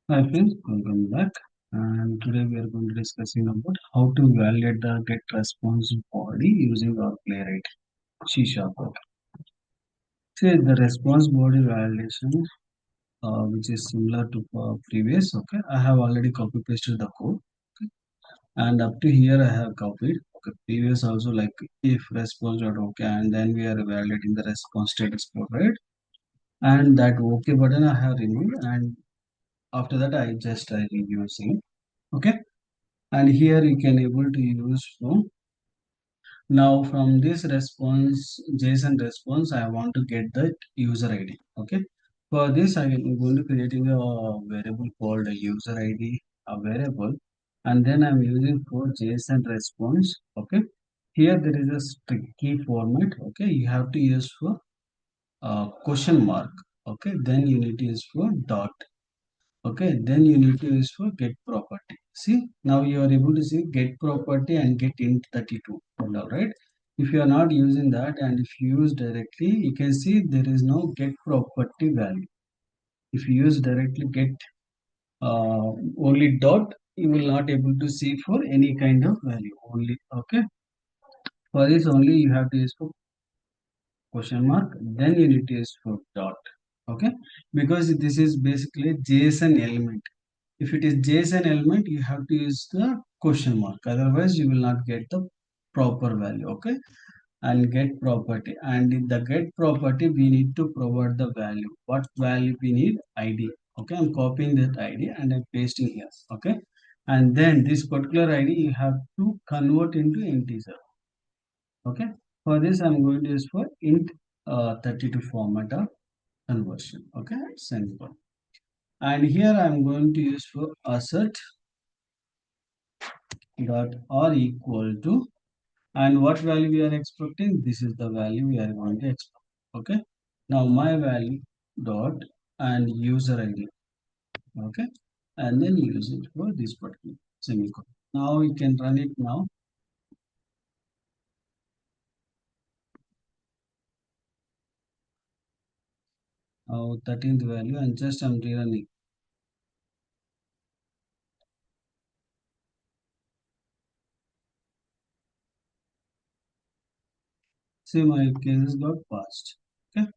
Hi friends, welcome back. And today we are going to discussing about how to validate the get response body using our Playwright C sharp. Okay. See the response body validation, which is similar to previous. Okay, I have already copy pasted the code. Okay. And up to here I have copied. Okay, previous also like if response dot okay, and then we are validating the response status code, right? And that okay button I have removed, and after that I reusing. Okay, and here you can able to use from now from this response JSON response I want to get the user ID. Okay, for this I am going to creating a variable called a user ID, a variable, and then I'm using for JSON response. Okay, here there is a strict key format. Okay, you have to use for question mark. Okay, then you need to use for dot. Okay, then you need to use for get property. See, now you are able to see get property and get int 32. All right. If you are not using that and if you use directly, you can see there is no get property value. If you use directly get only dot, you will not able to see for any kind of value only. Okay. For this only you have to use for question mark, then you need to use for dot. Okay, because this is basically JSON element. If it is JSON element, you have to use the question mark. Otherwise, you will not get the proper value. Okay, and get property. And in the get property, we need to provide the value. What value we need? ID. Okay, I'm copying that ID and I'm pasting here. Okay, and then this particular ID you have to convert into integer. Okay, for this I'm going to use for int 32 format of conversion. Okay, semicolon. And here I'm going to use for assert dot or equal to, and what value we are expecting, this is the value we are going to expect. Okay, now my value dot and user ID. Okay, and then use it for this particular semicolon. Now you can run it now. Now 13th value, and just I'm rerunning. See, my cases got passed. Okay,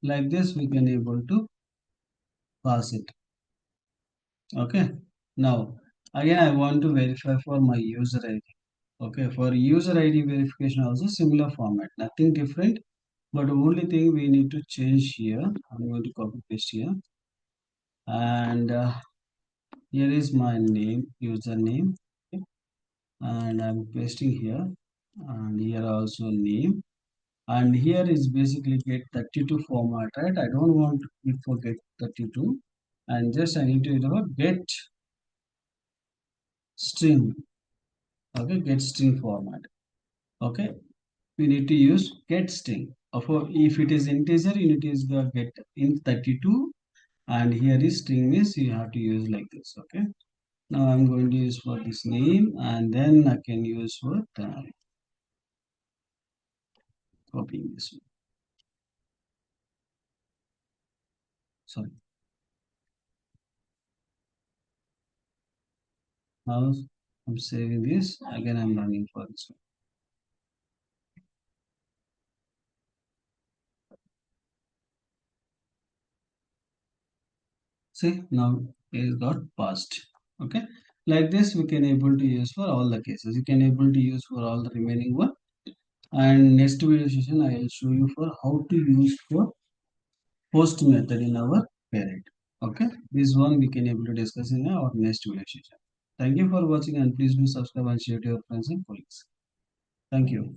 like this we can able to pass it. Okay, now again I want to verify for my user ID. Okay, for user ID verification also similar format, nothing different, but only thing we need to change here. I'm going to copy paste here, and here is my name, username. Okay, and I'm pasting here, and here also name, and here is basically get 32 format, right? I don't want to forget 32, and just I need to get string. Okay, get string format. Okay, we need to use get string. For if it is integer, you need to use the get int 32, and here is string is you have to use like this. Okay, now I'm going to use for this name, and then I can use for copying this one. Sorry. Now I'm saving this. Again, I'm running for this one. See, now it got passed. Okay, like this we can able to use for all the cases. You can able to use for all the remaining one. And next video session I will show you for how to use for post method in our parent. Okay, this one we can able to discuss in our next video session. Thank you for watching, and please do subscribe and share to your friends and colleagues. Thank you.